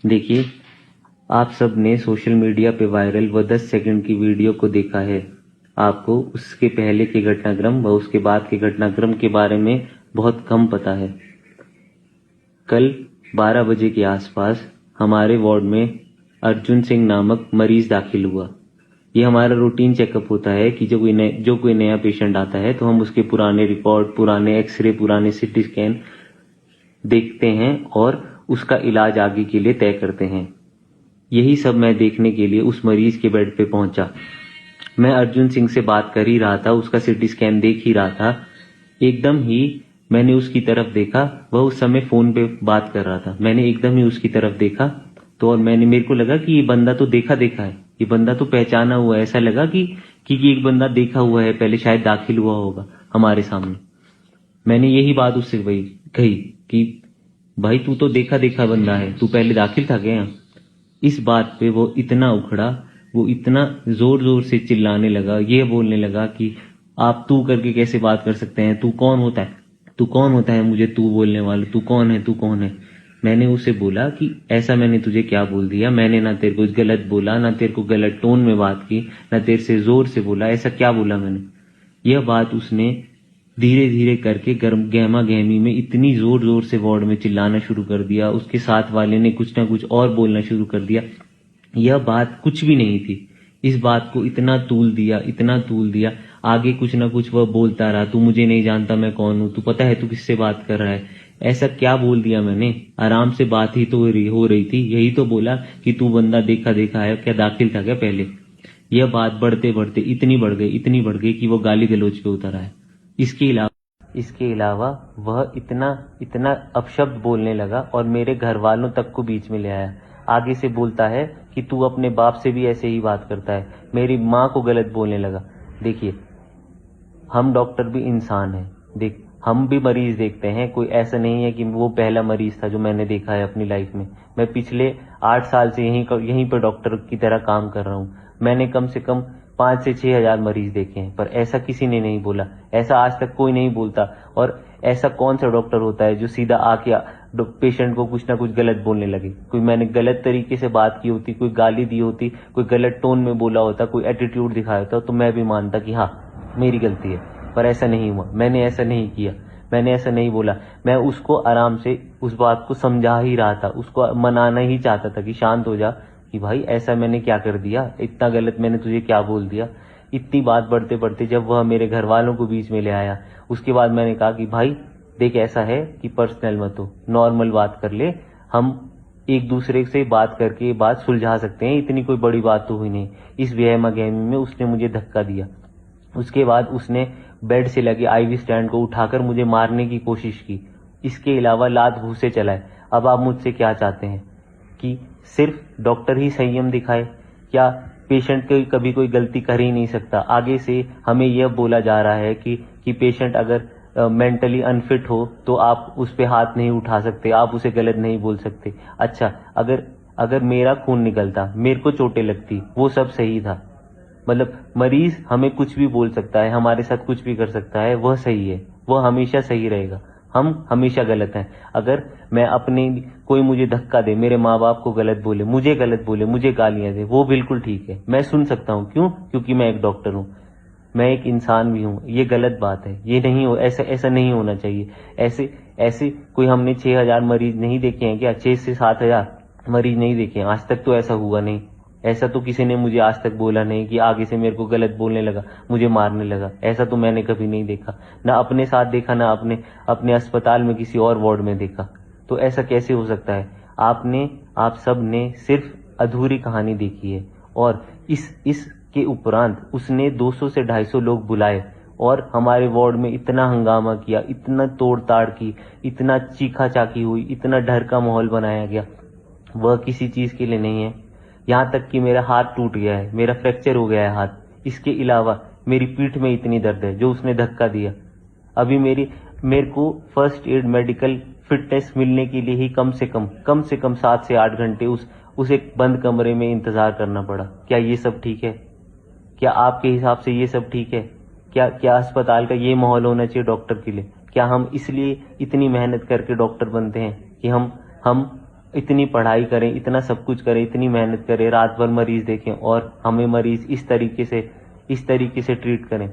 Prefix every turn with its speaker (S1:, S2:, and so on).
S1: देखिए, आप सब ने सोशल मीडिया पे वायरल व 10 सेकंड की वीडियो को देखा है। आपको उसके पहले के घटनाक्रम व उसके बाद के घटनाक्रम के बारे में बहुत कम पता है। कल 12 बजे के आसपास हमारे वार्ड में अर्जुन सिंह नामक मरीज दाखिल हुआ। ये हमारा रूटीन चेकअप होता है कि जो कोई नया पेशेंट आता है तो हम उसके पुराने रिकॉर्ड, पुराने एक्सरे, पुराने सीटी स्कैन देखते हैं और उसका इलाज आगे के लिए तय करते हैं। यही सब मैं देखने के लिए उस मरीज के बेड पे पहुंचा। मैं अर्जुन सिंह से बात कर ही रहा था, उसका सीटी स्कैन देख ही रहा था। एकदम ही मैंने उसकी तरफ देखा, वह उस समय फोन पे बात कर रहा था। मैंने एकदम ही उसकी तरफ देखा तो और मेरे को लगा कि ये बंदा तो देखा है, ये बंदा तो पहचाना हुआ है। ऐसा लगा कि एक बंदा देखा हुआ है, पहले शायद दाखिल हुआ होगा हमारे सामने। मैंने यही बात उससे कही कि भाई तू तो देखा बंदा है, तू पहले दाखिल था क्या? इस बात पे वो इतना उखड़ा, वो इतना जोर जोर से चिल्लाने लगा, ये बोलने लगा कि आप तू करके कैसे बात कर सकते हैं, तू कौन होता है, तू कौन होता है मुझे तू बोलने वाला, तू कौन है, तू कौन है? मैंने उसे बोला कि ऐसा मैंने तुझे क्या बोल दिया? मैंने ना तेरे को गलत बोला, ना तेरे को गलत टोन में बात की, ना तेरे से जोर से बोला, ऐसा क्या बोला मैंने? यह बात उसने धीरे धीरे करके गहमा गहमी में इतनी जोर जोर से वार्ड में चिल्लाना शुरू कर दिया। उसके साथ वाले ने कुछ ना कुछ और बोलना शुरू कर दिया। यह बात कुछ भी नहीं थी। इस बात को इतना तूल दिया। आगे कुछ ना कुछ वह बोलता रहा, तू मुझे नहीं जानता, मैं कौन हूं, तू पता है तू किससे बात कर रहा है? ऐसा क्या बोल दिया मैंने? आराम से बात ही तो हो रही थी। यही तो बोला कि तू बंदा देखा है, क्या दाखिल था क्या पहले? यह बात बढ़ते बढ़ते इतनी बढ़ गई कि वो गाली गलौज पे उतर आया। इसके अलावा वह इतना अपशब्द बोलने लगा और मेरे घर वालों तक को बीच में ले आया। आगे से बोलता है कि तू अपने बाप से भी ऐसे ही बात करता है। मेरी माँ को गलत बोलने लगा। देखिए, हम डॉक्टर भी इंसान हैं। हम भी मरीज देखते हैं। कोई ऐसा नहीं है कि वो पहला मरीज था जो मैंने देखा है अपनी लाइफ में। मैं पिछले 8 साल से यहीं पर डॉक्टर की तरह काम कर रहा हूँ। मैंने कम से कम 5 से 6 हजार मरीज देखे हैं, पर ऐसा किसी ने नहीं बोला। ऐसा आज तक कोई नहीं बोलता। और ऐसा कौन सा डॉक्टर होता है जो सीधा आके पेशेंट को कुछ ना कुछ गलत बोलने लगे? कोई मैंने गलत तरीके से बात की होती, कोई गाली दी होती, कोई गलत टोन में बोला होता, कोई एटीट्यूड दिखाया होता, तो मैं भी मानता कि हाँ मेरी गलती है। पर ऐसा नहीं हुआ। मैंने ऐसा नहीं किया, मैंने ऐसा नहीं बोला। मैं उसको आराम से उस बात को समझा ही रहा था, उसको मनाना ही चाहता था कि शांत हो जा, कि भाई ऐसा मैंने क्या कर दिया, इतना गलत मैंने तुझे क्या बोल दिया? इतनी बात बढ़ते बढ़ते जब वह मेरे घर वालों को बीच में ले आया, उसके बाद मैंने कहा कि भाई देख, ऐसा है कि पर्सनल मत हो, नॉर्मल बात कर ले। हम एक दूसरे से बात करके बात सुलझा सकते हैं, इतनी कोई बड़ी बात तो हुई नहीं। इस गहमा गहमी में उसने मुझे धक्का दिया। उसके बाद उसने बेड से लगे आईवी स्टैंड को उठाकर मुझे मारने की कोशिश की। इसके अलावा लात घूंसे चलाए। अब आप मुझसे क्या चाहते हैं? कि सिर्फ डॉक्टर ही संयम दिखाए? क्या पेशेंट की कभी कोई गलती कर ही नहीं सकता? आगे से हमें यह बोला जा रहा है कि पेशेंट अगर मेंटली अनफिट हो तो आप उस पे हाथ नहीं उठा सकते, आप उसे गलत नहीं बोल सकते। अच्छा, अगर मेरा खून निकलता, मेरे को चोटें लगती, वो सब सही था। मतलब मरीज हमें कुछ भी बोल सकता है, हमारे साथ कुछ भी कर सकता है, वह सही है, वह हमेशा सही रहेगा। हम हमेशा गलत हैं। अगर कोई मुझे धक्का दे, मेरे माँ बाप को गलत बोले, मुझे गालियां दे, वो बिल्कुल ठीक है, मैं सुन सकता हूँ। क्यों? क्योंकि मैं एक डॉक्टर हूँ, मैं एक इंसान भी हूँ। ये गलत बात है, ये नहीं हो, ऐसा नहीं होना चाहिए। ऐसे कोई हमने 6,000 मरीज नहीं देखे हैं क्या? 6 से 7,000 मरीज नहीं देखे हैं आज तक? तो ऐसा हुआ नहीं। ऐसा तो किसी ने मुझे आज तक बोला नहीं कि आगे से मेरे को गलत बोलने लगा, मुझे मारने लगा। ऐसा तो मैंने कभी नहीं देखा, ना अपने साथ देखा, ना अपने अस्पताल में किसी और वार्ड में देखा। तो ऐसा कैसे हो सकता है? आप सब ने सिर्फ अधूरी कहानी देखी है। और इस के उपरांत उसने 200 से 250 लोग बुलाए और हमारे वार्ड में इतना हंगामा किया, इतना तोड़ ताड़ की, इतना चीखा चाकी हुई, इतना डर का माहौल बनाया गया। वह किसी चीज के लिए नहीं है। यहाँ तक कि मेरा हाथ टूट गया है, मेरा फ्रैक्चर हो गया है हाथ। इसके अलावा मेरी पीठ में इतनी दर्द है जो उसने धक्का दिया। अभी मेरे को फर्स्ट एड मेडिकल फिटनेस मिलने के लिए ही कम से कम 7 से 8 घंटे उस एक बंद कमरे में इंतजार करना पड़ा। क्या ये सब ठीक है? क्या आपके हिसाब से ये सब ठीक है? क्या अस्पताल का ये माहौल होना चाहिए डॉक्टर के लिए? क्या हम इसलिए इतनी मेहनत करके डॉक्टर बनते हैं कि हम इतनी पढ़ाई करें, इतना सब कुछ करें, इतनी मेहनत करें, रात भर मरीज देखें और हमें मरीज इस तरीके से ट्रीट करें।